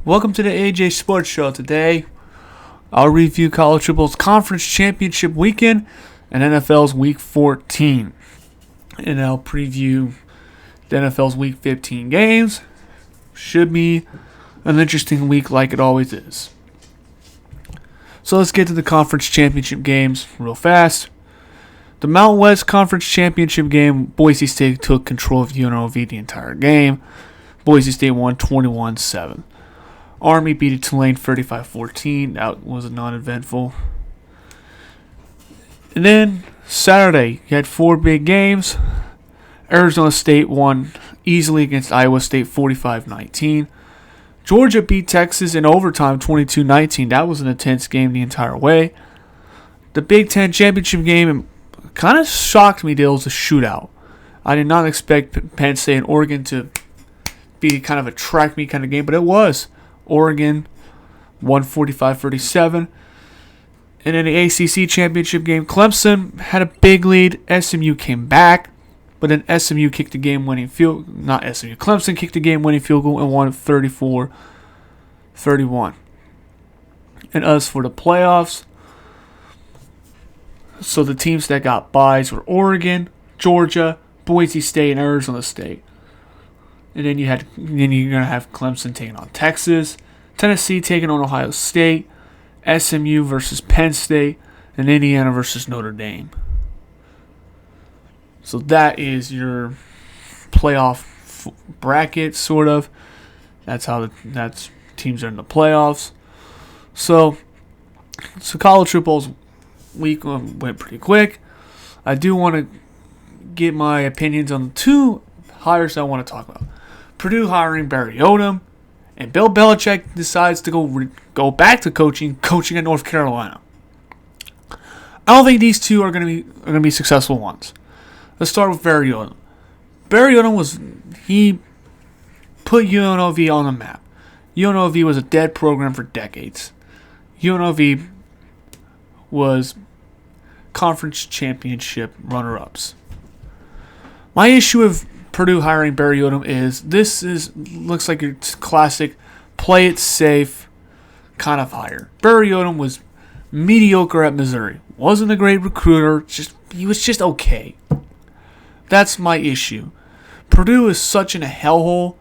Welcome to the AJ Sports Show. Today, I'll review college football's conference championship weekend and NFL's Week 14. And I'll preview the NFL's Week 15 games. Should be an interesting week like it always is. So let's get to the conference championship games real fast. The Mountain West Conference Championship game, Boise State took control of UNLV the entire game. Boise State won 21-7. Army beat Tulane 35-14. That was non-eventful. And then Saturday, you had four big games. Arizona State won easily against Iowa State 45-19. Georgia beat Texas in overtime 22-19. That was an intense game the entire way. The Big Ten championship game kind of shocked me that it was a shootout. I did not expect Penn State and Oregon to be kind of a track meet kind of game, but it was. Oregon won 45-37. And in the ACC championship game, Clemson had a big lead. SMU came back, but then SMU kicked the game-winning field. Not SMU. Clemson kicked the game-winning field goal and won 34-31. And as for the playoffs, so the teams that got byes were Oregon, Georgia, Boise State, and Arizona State. And then you're gonna have Clemson taking on Texas, Tennessee taking on Ohio State, SMU versus Penn State, and Indiana versus Notre Dame. So that is your playoff bracket, sort of. That's how that's teams are in the playoffs. So college football's week went pretty quick. I do want to get my opinions on two hires I want to talk about. Purdue hiring Barry Odom, and Bill Belichick decides to go back to coaching at North Carolina. I don't think these two are going to be successful ones. Let's start with Barry Odom. Barry Odom he put UNLV on the map. UNLV was a dead program for decades. UNLV was conference championship runner-ups. My issue with Purdue hiring Barry Odom looks like a classic play it safe kind of hire. Barry Odom was mediocre at Missouri. Wasn't a great recruiter. He was just okay. That's my issue. Purdue is such in a hellhole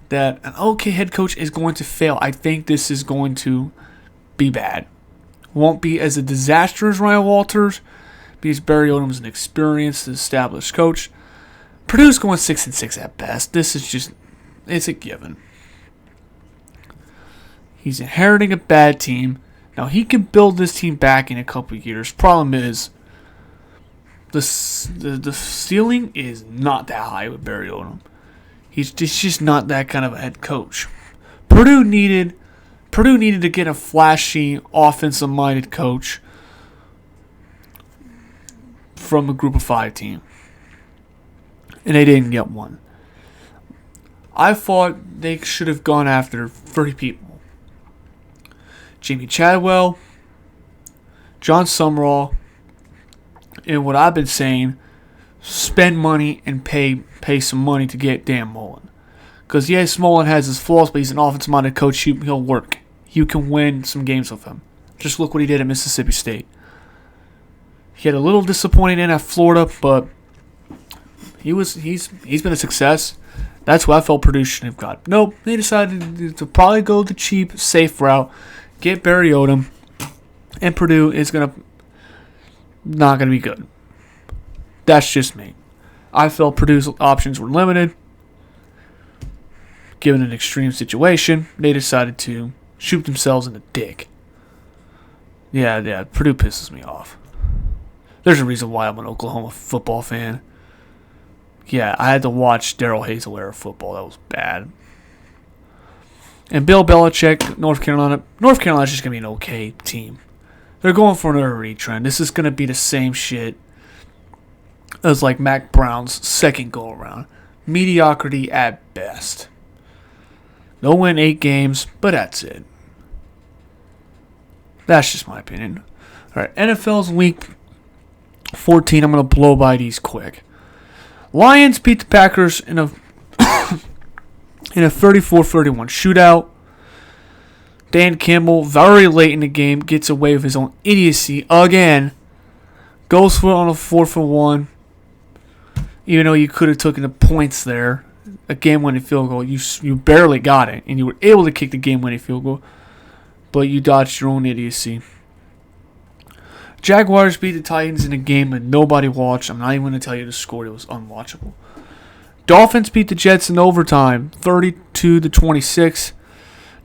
that an okay head coach is going to fail. I think this is going to be bad. Won't be as a disaster as Ryan Walters because Barry Odom is an experienced, established coach. Purdue's going 6-6 at best. This is just, it's a given. He's inheriting a bad team. Now, he can build this team back in a couple of years. Problem is, the ceiling is not that high with Barry Odom. He's just not that kind of a head coach. Purdue needed to get a flashy, offensive-minded coach from a group of 5 team. And they didn't get one. I thought they should have gone after 30 people. Jamie Chadwell, John Summerall, and what I've been saying, spend money and pay some money to get Dan Mullen. Because yes, Mullen has his flaws, but he's an offensive-minded coach. He'll work. You can win some games with him. Just look what he did at Mississippi State. He had a little disappointing in at Florida, but he's been a success. That's what I felt Purdue should have got. Nope, they decided to probably go the cheap, safe route, get Barry Odom, and Purdue is not gonna be good. That's just me. I felt Purdue's options were limited. Given an extreme situation, they decided to shoot themselves in the dick. Yeah, Purdue pisses me off. There's a reason why I'm an Oklahoma football fan. Yeah, I had to watch Darrell Hazel era football. That was bad. And Bill Belichick, North Carolina's just going to be an okay team. They're going for another retrend. This is going to be the same shit as like Mac Brown's second go-around. Mediocrity at best. They'll win 8 games, but that's it. That's just my opinion. All right, NFL's Week 14. I'm going to blow by these quick. Lions beat the Packers in a 34-31 shootout. Dan Campbell, very late in the game, gets away with his own idiocy again. Goes for it on a 4-for-1. Even though you could have taken the points there. A game-winning field goal. You barely got it. And you were able to kick the game-winning field goal. But you dodged your own idiocy. Jaguars beat the Titans in a game that nobody watched. I'm not even going to tell you the score. It was unwatchable. Dolphins beat the Jets in overtime. 32-26.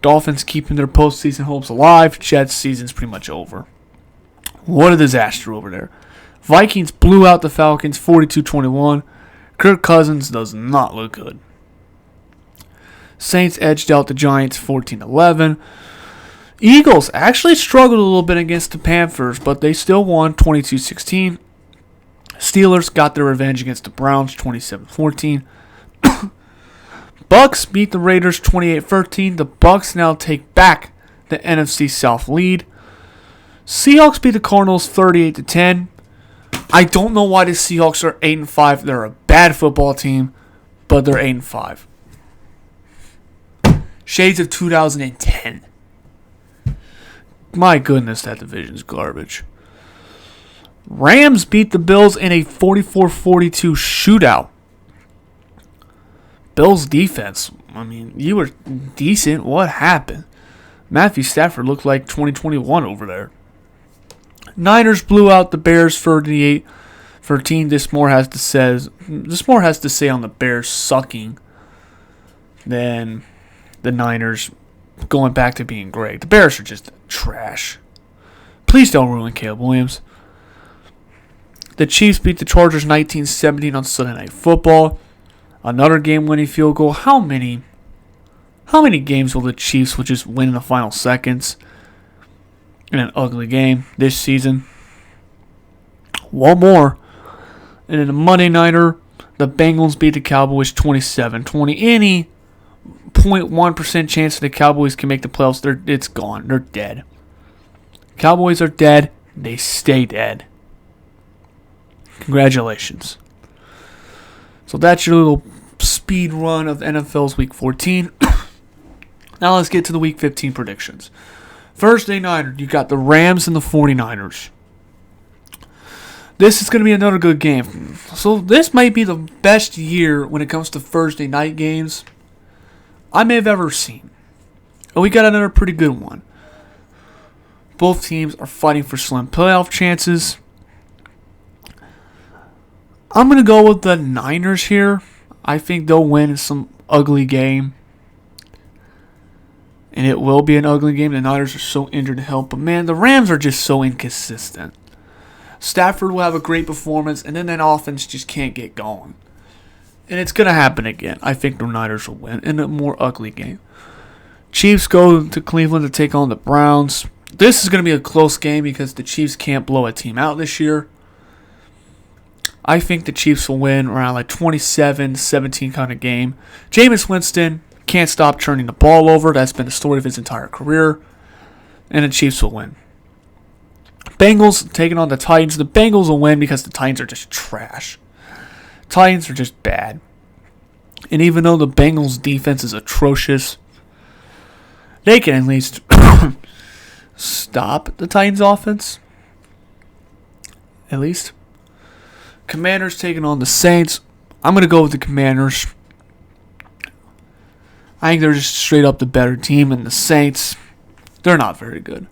Dolphins keeping their postseason hopes alive. Jets season's pretty much over. What a disaster over there. Vikings blew out the Falcons 42-21. Kirk Cousins does not look good. Saints edged out the Giants 14-11. Eagles actually struggled a little bit against the Panthers, but they still won 22-16. Steelers got their revenge against the Browns 27-14. Bucks beat the Raiders 28-13. The Bucks now take back the NFC South lead. Seahawks beat the Cardinals 38-10. I don't know why the Seahawks are 8-5. They're a bad football team, but they're 8-5. Shades of 2010. My goodness, that division's garbage. Rams beat the Bills in a 44-42 shootout. Bills defense, I mean, you were decent. What happened? Matthew Stafford looked like 2021 over there. Niners blew out the Bears 38-13. This more has to say on the Bears sucking than the Niners going back to being great. The Bears are just trash. Please don't ruin Caleb Williams. The Chiefs beat the Chargers 19-17 on Sunday Night Football. Another game-winning field goal. How many games will the Chiefs just win in the final seconds in an ugly game this season? One more. And in a Monday Nighter, the Bengals beat the Cowboys 27-20. Any 0.1% chance that the Cowboys can make the playoffs, it's gone. They're dead. Cowboys are dead. They stay dead. Congratulations. So that's your little speed run of NFL's Week 14. Now let's get to the Week 15 predictions. Thursday night, you got the Rams and the 49ers. This is going to be another good game. So this might be the best year when it comes to Thursday night games I may have ever seen. And we got another pretty good one. Both teams are fighting for slim playoff chances. I'm going to go with the Niners here. I think they'll win in some ugly game. And it will be an ugly game. The Niners are so injured to hell. But man, the Rams are just so inconsistent. Stafford will have a great performance, and then that offense just can't get going. And it's going to happen again. I think the Niners will win in a more ugly game. Chiefs go to Cleveland to take on the Browns. This is going to be a close game because the Chiefs can't blow a team out this year. I think the Chiefs will win around like 27-17 kind of game. Jameis Winston can't stop turning the ball over. That's been the story of his entire career. And the Chiefs will win. Bengals taking on the Titans. The Bengals will win because the Titans are just trash. Titans are just bad. And even though the Bengals defense is atrocious, they can at least stop the Titans offense. At least. Commanders taking on the Saints. I'm going to go with the Commanders. I think they're just straight up the better team, and the Saints, they're not very good.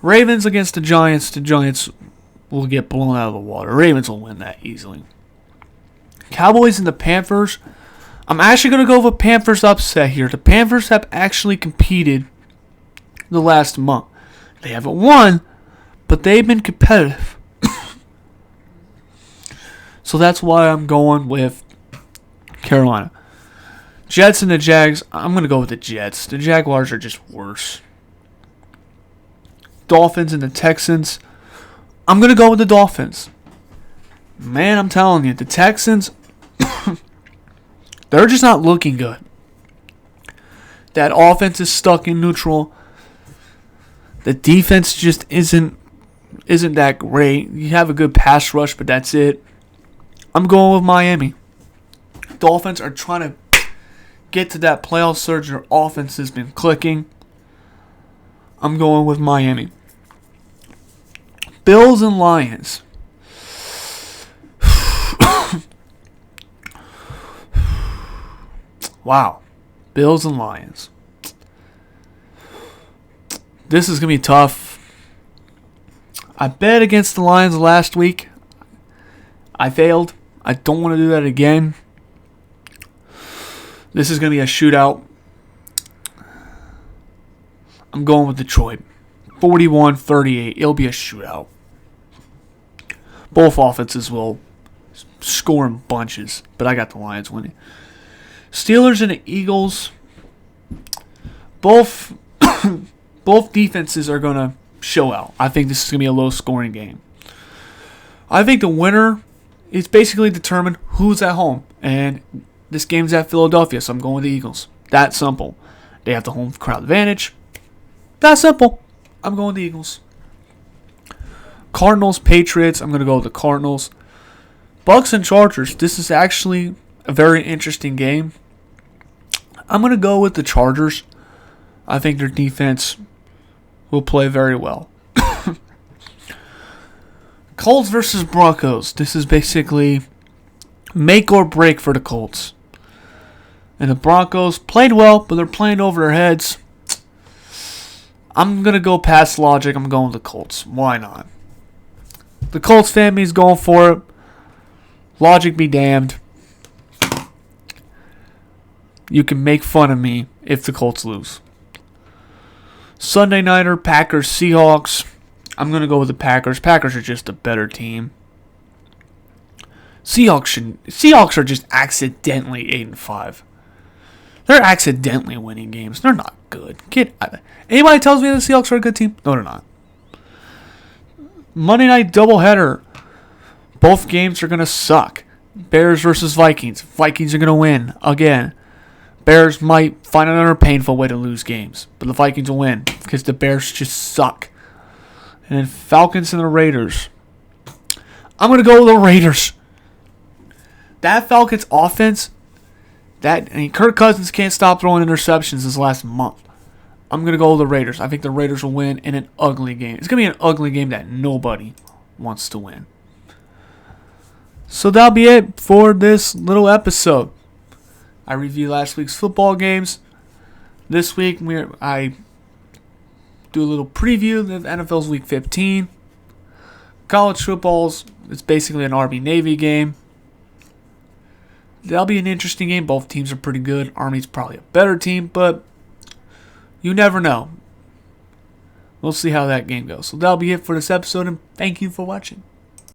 Ravens against the Giants. The Giants will get blown out of the water. Ravens will win that easily. Cowboys and the Panthers. I'm actually going to go with a Panthers upset here. The Panthers have actually competed the last month. They haven't won, but they've been competitive. So that's why I'm going with Carolina. Jets and the Jags. I'm going to go with the Jets. The Jaguars are just worse. Dolphins and the Texans. I'm going to go with the Dolphins. Man, I'm telling you, the Texans, they're just not looking good. That offense is stuck in neutral. The defense just isn't that great. You have a good pass rush, but that's it. I'm going with Miami. Dolphins are trying to get to that playoff surge. Their offense has been clicking. I'm going with Miami. Bills and Lions. Wow. Bills and Lions. This is going to be tough. I bet against the Lions last week. I failed. I don't want to do that again. This is going to be a shootout. I'm going with Detroit. 41-38. It'll be a shootout. Both offenses will score in bunches, but I got the Lions winning. Steelers and the Eagles. Both defenses are going to show out. I think this is going to be a low-scoring game. I think the winner is basically determined who's at home. And this game's at Philadelphia, so I'm going with the Eagles. That simple. They have the home crowd advantage. That simple. I'm going with the Eagles. Cardinals, Patriots. I'm going to go with the Cardinals. Bucks and Chargers. This is actually a very interesting game. I'm going to go with the Chargers. I think their defense will play very well. Colts versus Broncos. This is basically make or break for the Colts. And the Broncos played well, but they're playing over their heads. I'm going to go past logic. I'm going with the Colts. Why not? The Colts family is going for it. Logic be damned. You can make fun of me if the Colts lose. Sunday nighter, Packers, Seahawks. I'm going to go with the Packers. Packers are just a better team. Seahawks are just accidentally 8-5. They're accidentally winning games. They're not good. Anybody tells me the Seahawks are a good team? No, they're not. Monday night doubleheader. Both games are going to suck. Bears versus Vikings. Vikings are going to win again. Bears might find another painful way to lose games, but the Vikings will win because the Bears just suck. And then Falcons and the Raiders. I'm going to go with the Raiders. That Falcons offense, Kirk Cousins can't stop throwing interceptions this last month. I'm going to go with the Raiders. I think the Raiders will win in an ugly game. It's going to be an ugly game that nobody wants to win. So that'll be it for this little episode. I reviewed last week's football games. This week, I do a little preview of NFL's Week 15. College football's, it's basically an Army-Navy game. That'll be an interesting game. Both teams are pretty good. Army's probably a better team, but you never know. We'll see how that game goes. So that'll be it for this episode, and thank you for watching.